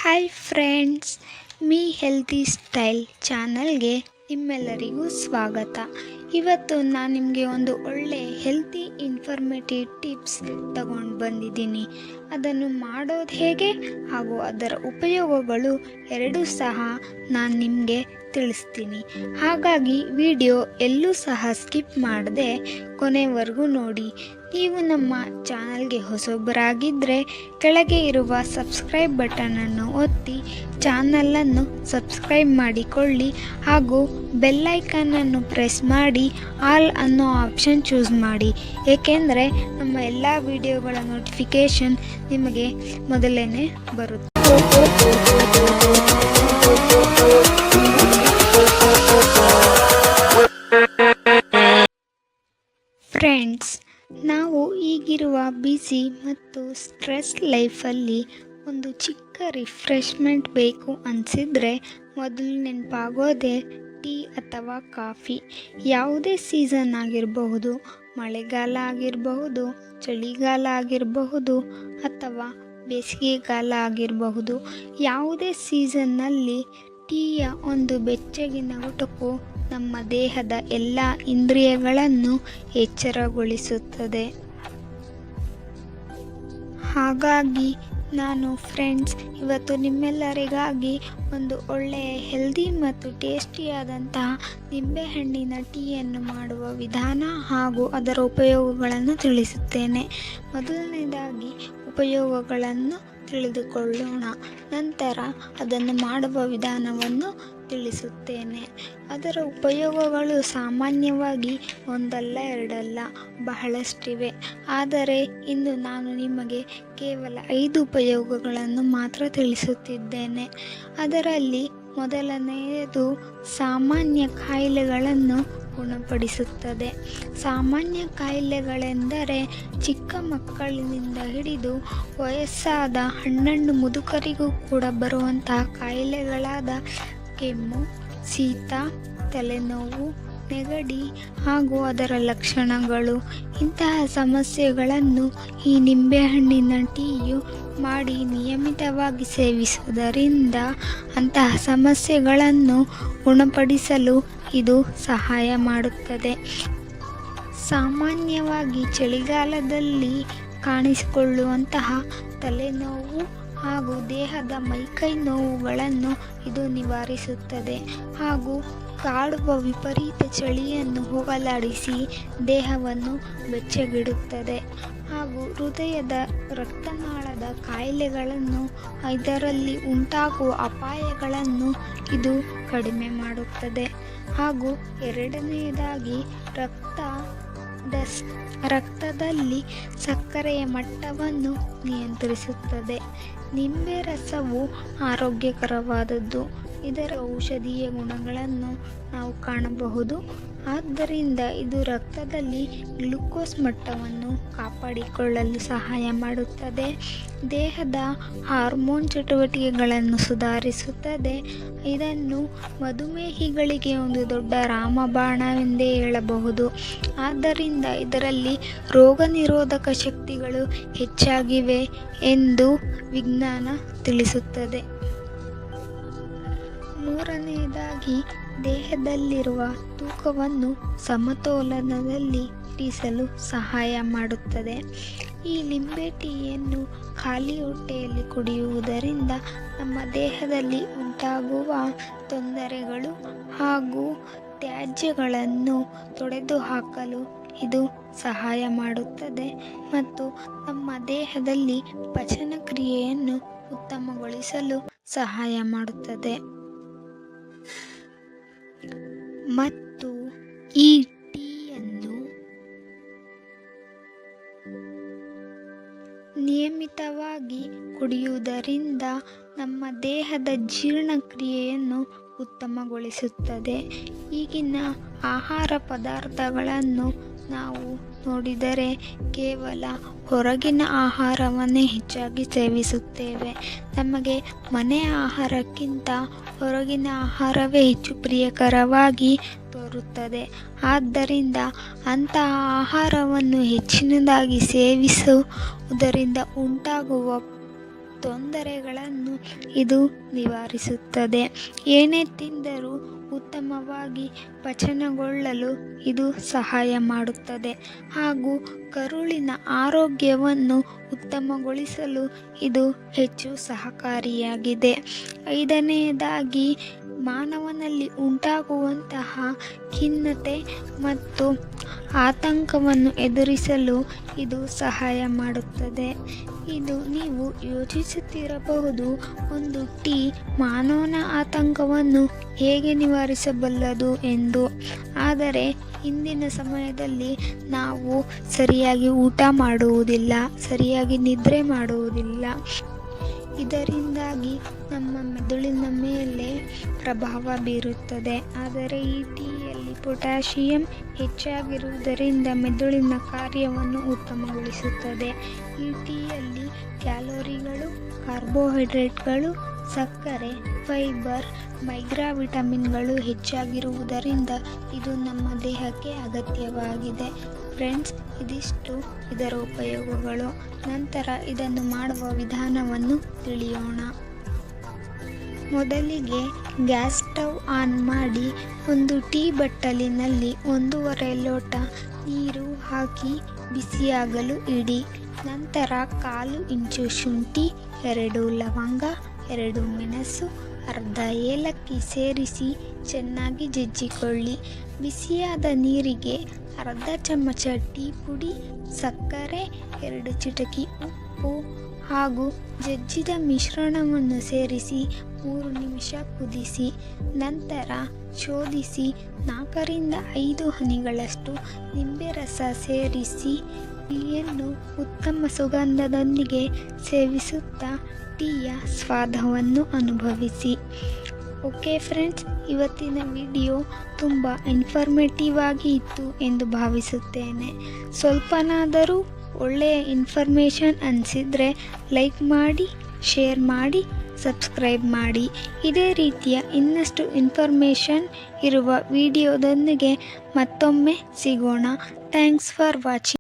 Hi friends, me healthy style ಚಾನಲ್ಗೆ ನಿಮ್ಮೆಲ್ಲರಿಗೂ ಸ್ವಾಗತ. ಇವತ್ತು ನಾನು ನಿಮಗೆ ಒಂದು ಒಳ್ಳೆ ಹೆಲ್ತಿ ಇನ್ಫಾರ್ಮೇಟಿವ್ ಟಿಪ್ಸ್ ತಗೊಂಡು ಬಂದಿದ್ದೀನಿ. ಅದನ್ನು ಮಾಡೋದು ಹೇಗೆ ಹಾಗೂ ಅದರ ಉಪಯೋಗಗಳು ಎರಡೂ ಸಹ ನಾನು ನಿಮಗೆ ತಿಳಿಸ್ತೀನಿ. ಹಾಗಾಗಿ ವಿಡಿಯೋ ಎಲ್ಲೂ ಸಹ ಸ್ಕಿಪ್ ಮಾಡದೆ ಕೊನೆವರೆಗೂ ನೋಡಿ. ನೀವು ನಮ್ಮ ಚಾನಲ್ಗೆ ಹೊಸಬರಾಗಿದ್ದರೆ ಕೆಳಗೆ ಇರುವ ಸಬ್ಸ್ಕ್ರೈಬ್ ಬಟನನ್ನು ಒತ್ತಿ ಚಾನಲನ್ನು ಸಬ್ಸ್ಕ್ರೈಬ್ ಮಾಡಿಕೊಳ್ಳಿ ಹಾಗೂ ಬೆಲ್ಲೈಕನನ್ನು ಪ್ರೆಸ್ ಮಾಡಿ ಆಲ್ ಅನ್ನೋ ಆಪ್ಷನ್ ಚೂಸ್ ಮಾಡಿ. ಏಕೆಂದರೆ ನಮ್ಮ ಎಲ್ಲ ವಿಡಿಯೋಗಳ ನೋಟಿಫಿಕೇಷನ್ ನಿಮಗೆ ಮೊದಲೇ ಬರುತ್ತೆ. ಫ್ರೆಂಡ್ಸ್, ನಾವು ಈಗಿರುವ ಬ್ಯುಸಿ ಮತ್ತು ಸ್ಟ್ರೆಸ್ ಲೈಫಲ್ಲಿ ಒಂದು ಚಿಕ್ಕ ರಿಫ್ರೆಶ್ಮೆಂಟ್ ಬೇಕು ಅನಿಸಿದರೆ ಮೊದಲು ನೆನಪಾಗೋದೇ ಟೀ ಅಥವಾ ಕಾಫಿ. ಯಾವುದೇ ಸೀಸನ್ ಆಗಿರಬಹುದು, ಮಳೆಗಾಲ ಆಗಿರಬಹುದು, ಚಳಿಗಾಲ ಆಗಿರಬಹುದು ಅಥವಾ ಬೇಸಿಗೆಗಾಲ ಆಗಿರಬಹುದು, ಯಾವುದೇ ಸೀಸನ್ನಲ್ಲಿ ಟೀಯ ಒಂದು ಬೆಚ್ಚಗಿನ ಗುಟುಕು ನಮ್ಮ ದೇಹದ ಎಲ್ಲ ಇಂದ್ರಿಯಗಳನ್ನು ಎಚ್ಚರಗೊಳಿಸುತ್ತದೆ. ಹಾಗಾಗಿ ನಾನು ಫ್ರೆಂಡ್ಸ್ ಇವತ್ತು ನಿಮ್ಮೆಲ್ಲರಿಗಾಗಿ ಒಂದು ಒಳ್ಳೆಯ ಹೆಲ್ದಿ ಮತ್ತು ಟೇಸ್ಟಿಯಾದಂತಹ ನಿಂಬೆಹಣ್ಣಿನ ಟೀಯನ್ನು ಮಾಡುವ ವಿಧಾನ ಹಾಗೂ ಅದರ ಉಪಯೋಗಗಳನ್ನು ತಿಳಿಸುತ್ತೇನೆ. ಮೊದಲನೇದಾಗಿ ಉಪಯೋಗಗಳನ್ನು ತಿಳಿದುಕೊಳ್ಳೋಣ. ನಂತರ ಅದನ್ನು ಮಾಡುವ ವಿಧಾನವನ್ನು ತಿಳಿಸುತ್ತೇನೆ. ಅದರ ಉಪಯೋಗಗಳು ಸಾಮಾನ್ಯವಾಗಿ ಒಂದಲ್ಲ ಎರಡಲ್ಲ ಬಹಳಷ್ಟಿವೆ. ಆದರೆ ಇಂದು ನಾನು ನಿಮಗೆ ಕೇವಲ 5 ಉಪಯೋಗಗಳನ್ನು ಮಾತ್ರ ತಿಳಿಸುತ್ತಿದ್ದೇನೆ. ಅದರಲ್ಲಿ ಮೊದಲನೆಯದು ಸಾಮಾನ್ಯ ಕಾಯಿಲೆಗಳನ್ನು ಗುಣಪಡಿಸುತ್ತದೆ. ಸಾಮಾನ್ಯ ಕಾಯಿಲೆಗಳೆಂದರೆ ಚಿಕ್ಕ ಮಕ್ಕಳಿನಿಂದ ಹಿಡಿದು ವಯಸ್ಸಾದ ಹಣ್ಣು ಮುದುಕರಿಗೂ ಕೂಡ ಬರುವಂತಹ ಕಾಯಿಲೆಗಳಾದ ಕೆಮ್ಮು, ಶೀತ, ತಲೆನೋವು, ನೆಗಡಿ ಹಾಗೂ ಅದರ ಲಕ್ಷಣಗಳು. ಇಂತಹ ಸಮಸ್ಯೆಗಳನ್ನು ಈ ನಿಂಬೆಹಣ್ಣಿನ ಟೀಯು ಮಾಡಿ ನಿಯಮಿತವಾಗಿ ಸೇವಿಸುವುದರಿಂದ ಅಂತಹ ಸಮಸ್ಯೆಗಳನ್ನು ಗುಣಪಡಿಸಲು ಇದು ಸಹಾಯ ಮಾಡುತ್ತದೆ. ಸಾಮಾನ್ಯವಾಗಿ ಚಳಿಗಾಲದಲ್ಲಿ ಕಾಣಿಸಿಕೊಳ್ಳುವಂತಹ ತಲೆನೋವು ಹಾಗೂ ದೇಹದ ಮೈಕೈ ನೋವುಗಳನ್ನು ಇದು ನಿವಾರಿಸುತ್ತದೆ ಹಾಗೂ ಕಾಡುವ ವಿಪರೀತ ಚಳಿಯನ್ನು ಹೋಗಲಾಡಿಸಿ ದೇಹವನ್ನು ಬೆಚ್ಚಗಿಡುತ್ತದೆ ಹಾಗೂ ಹೃದಯದ ರಕ್ತನಾಳದ ಕಾಯಿಲೆಗಳನ್ನು, ಇದರಲ್ಲಿ ಉಂಟಾಗುವ ಅಪಾಯಗಳನ್ನು ಇದು ಕಡಿಮೆ ಮಾಡುತ್ತದೆ. ಹಾಗೂ ಎರಡನೆಯದಾಗಿ ರಕ್ತದಲ್ಲಿ ಸಕ್ಕರೆಯ ಮಟ್ಟವನ್ನು ನಿಯಂತ್ರಿಸುತ್ತದೆ. ನಿಂಬೆ ರಸವು ಆರೋಗ್ಯಕರವಾದದ್ದು. ಇದರ ಔಷಧೀಯ ಗುಣಗಳನ್ನು ನಾವು ಕಾಣಬಹುದು. ಆದ್ದರಿಂದ ಇದು ರಕ್ತದಲ್ಲಿ ಗ್ಲೂಕೋಸ್ ಮಟ್ಟವನ್ನು ಕಾಪಾಡಿಕೊಳ್ಳಲು ಸಹಾಯ ಮಾಡುತ್ತದೆ. ದೇಹದ ಹಾರ್ಮೋನ್ ಚಟುವಟಿಕೆಗಳನ್ನು ಸುಧಾರಿಸುತ್ತದೆ. ಇದನ್ನು ಮಧುಮೇಹಿಗಳಿಗೆ ಒಂದು ದೊಡ್ಡ ರಾಮಬಾಣವೆಂದೇ ಹೇಳಬಹುದು. ಆದ್ದರಿಂದ ಇದರಲ್ಲಿ ರೋಗ ನಿರೋಧಕ ಶಕ್ತಿಗಳು ಹೆಚ್ಚಾಗಿವೆ ಎಂದು ವಿಜ್ಞಾನ ತಿಳಿಸುತ್ತದೆ. ಮೂರನೆಯದಾಗಿ ದೇಹದಲ್ಲಿರುವ ತೂಕವನ್ನು ಸಮತೋಲನದಲ್ಲಿ ಇರಿಸಲು ಸಹಾಯ ಮಾಡುತ್ತದೆ. ಈ ನಿಂಬೆ ಟೀಯನ್ನು ಖಾಲಿ ಹೊಟ್ಟೆಯಲ್ಲಿ ಕುಡಿಯುವುದರಿಂದ ನಮ್ಮ ದೇಹದಲ್ಲಿ ಉಂಟಾಗುವ ತೊಂದರೆಗಳು ಹಾಗೂ ತ್ಯಾಜ್ಯಗಳನ್ನು ತೊಡೆದುಹಾಕಲು ಇದು ಸಹಾಯ ಮಾಡುತ್ತದೆ ಮತ್ತು ನಮ್ಮ ದೇಹದಲ್ಲಿ ಪಚನ ಕ್ರಿಯೆಯನ್ನು ಉತ್ತಮಗೊಳಿಸಲು ಸಹಾಯ ಮಾಡುತ್ತದೆ. ಮತ್ತು ಈ ಟೀಯನ್ನು ನಿಯಮಿತವಾಗಿ ಕುಡಿಯುವುದರಿಂದ ನಮ್ಮ ದೇಹದ ಜೀರ್ಣಕ್ರಿಯೆಯನ್ನು ಉತ್ತಮಗೊಳಿಸುತ್ತದೆ. ಈಗಿನ ಆಹಾರ ಪದಾರ್ಥಗಳನ್ನು ನಾವು ನೋಡಿದರೆ ಕೇವಲ ಹೊರಗಿನ ಆಹಾರವನ್ನೇ ಹೆಚ್ಚಾಗಿ ಸೇವಿಸುತ್ತೇವೆ. ನಮಗೆ ಮನೆಯ ಆಹಾರಕ್ಕಿಂತ ಹೊರಗಿನ ಆಹಾರವೇ ಹೆಚ್ಚು ಪ್ರಿಯಕರವಾಗಿ ತೋರುತ್ತದೆ. ಆದ್ದರಿಂದ ಅಂತಹ ಆಹಾರವನ್ನು ಹೆಚ್ಚಿನದಾಗಿ ಸೇವಿಸುವುದರಿಂದ ಉಂಟಾಗುವ ತೊಂದರೆಗಳನ್ನು ಇದು ನಿವಾರಿಸುತ್ತದೆ. ಏನೇ ತಿಂದರೂ ಉತ್ತಮವಾಗಿ ಪಚನಗೊಳ್ಳಲು ಇದು ಸಹಾಯ ಮಾಡುತ್ತದೆ ಹಾಗೂ ಕರುಳಿನ ಆರೋಗ್ಯವನ್ನು ಉತ್ತಮಗೊಳಿಸಲು ಇದು ಹೆಚ್ಚು ಸಹಕಾರಿಯಾಗಿದೆ. 5ನೇದಾಗಿ, ಮಾನವನಲ್ಲಿ ಉಂಟಾಗುವಂತಹ ಖಿನ್ನತೆ ಮತ್ತು ಆತಂಕವನ್ನು ಎದುರಿಸಲು ಇದು ಸಹಾಯ ಮಾಡುತ್ತದೆ. ಇದು ನೀವು ಯೋಚಿಸುತ್ತಿರಬಹುದು, ಒಂದು ಟೀ ಮಾನವನ ಆತಂಕವನ್ನು ಹೇಗೆ ನಿವಾರಿಸಬಲ್ಲದು ಎಂದು. ಆದರೆ ಇಂದಿನ ಸಮಯದಲ್ಲಿ ನಾವು ಸರಿಯಾಗಿ ಊಟ ಮಾಡುವುದಿಲ್ಲ, ಸರಿಯಾಗಿ ನಿದ್ರೆ ಮಾಡುವುದಿಲ್ಲ. ಇದರಿಂದಾಗಿ ನಮ್ಮ ಮೆದುಳಿನ ಮೇಲೆ ಪ್ರಭಾವ ಬೀರುತ್ತದೆ. ಆದರೆ ಈ ಟೀಯಲ್ಲಿ ಪೊಟ್ಯಾಷಿಯಂ ಹೆಚ್ಚಾಗಿರುವುದರಿಂದ ಮೆದುಳಿನ ಕಾರ್ಯವನ್ನು ಉತ್ತಮಗೊಳಿಸುತ್ತದೆ. ಈ ಟೀಯಲ್ಲಿ ಕ್ಯಾಲೋರಿಗಳು, ಕಾರ್ಬೋಹೈಡ್ರೇಟ್ಗಳು, ಸಕ್ಕರೆ, ಫೈಬರ್, ವಿಟಮಿನ್ಗಳು ಹೆಚ್ಚಾಗಿರುವುದರಿಂದ ಇದು ನಮ್ಮ ದೇಹಕ್ಕೆ ಅಗತ್ಯವಾಗಿದೆ. ಫ್ರೆಂಡ್ಸ್, ಇದಿಷ್ಟು ಇದರ ಉಪಯೋಗಗಳು. ನಂತರ ಇದನ್ನು ಮಾಡುವ ವಿಧಾನವನ್ನು ತಿಳಿಯೋಣ. ಮೊದಲಿಗೆ ಗ್ಯಾಸ್ ಸ್ಟವ್ ಆನ್ ಮಾಡಿ ಒಂದು ಟೀ ಬಟ್ಟಲಿನಲ್ಲಿ 1.5 ಲೋಟ ನೀರು ಹಾಕಿ ಬಿಸಿಯಾಗಲು ಇಡಿ. ನಂತರ 1/4 ಇಂಚು ಶುಂಠಿ, 2 ಲವಂಗ, 2 ಮೆಣಸು, ಅರ್ಧ ಏಲಕ್ಕಿ ಸೇರಿಸಿ ಚೆನ್ನಾಗಿ ಜಜ್ಜಿಕೊಳ್ಳಿ. ಬಿಸಿಯಾದ ನೀರಿಗೆ ಅರ್ಧ ಚಮಚ ಟೀ ಪುಡಿ, ಸಕ್ಕರೆ, 2 ಚಿಟಕಿ ಉಪ್ಪು ಹಾಗೂ ಜಜ್ಜಿದ ಮಿಶ್ರಣವನ್ನು ಸೇರಿಸಿ 3 ನಿಮಿಷ ಕುದಿಸಿ. ನಂತರ ಶೋಧಿಸಿ 4ರಿಂದ 5 ಹನಿಗಳಷ್ಟು ನಿಂಬೆ ರಸ ಸೇರಿಸಿ ಟೀಯನ್ನು ಉತ್ತಮ ಸುಗಂಧದೊಂದಿಗೆ ಸೇವಿಸುತ್ತಾ ಟೀಯ ಸ್ವಾದವನ್ನು ಅನುಭವಿಸಿ. ಓಕೆ ಫ್ರೆಂಡ್ಸ್, ಇವತ್ತಿನ ವಿಡಿಯೋ ತುಂಬ ಇನ್ಫಾರ್ಮೇಟಿವ್ ಆಗಿ ಇತ್ತು ಎಂದು ಭಾವಿಸುತ್ತೇನೆ. ಸ್ವಲ್ಪನಾದರೂ ಒಳ್ಳೆಯ ಇನ್ಫಾರ್ಮೇಷನ್ ಅನಿಸಿದರೆ ಲೈಕ್ ಮಾಡಿ, ಶೇರ್ ಮಾಡಿ, ಸಬ್ಸ್ಕ್ರೈಬ್ ಮಾಡಿ. ಇದೇ ರೀತಿಯ ಇನ್ನಷ್ಟು ಇನ್ಫಾರ್ಮೇಷನ್ ಇರುವ ವಿಡಿಯೋದೊಂದಿಗೆ ಮತ್ತೊಮ್ಮೆ ಸಿಗೋಣ. Thanks for watching.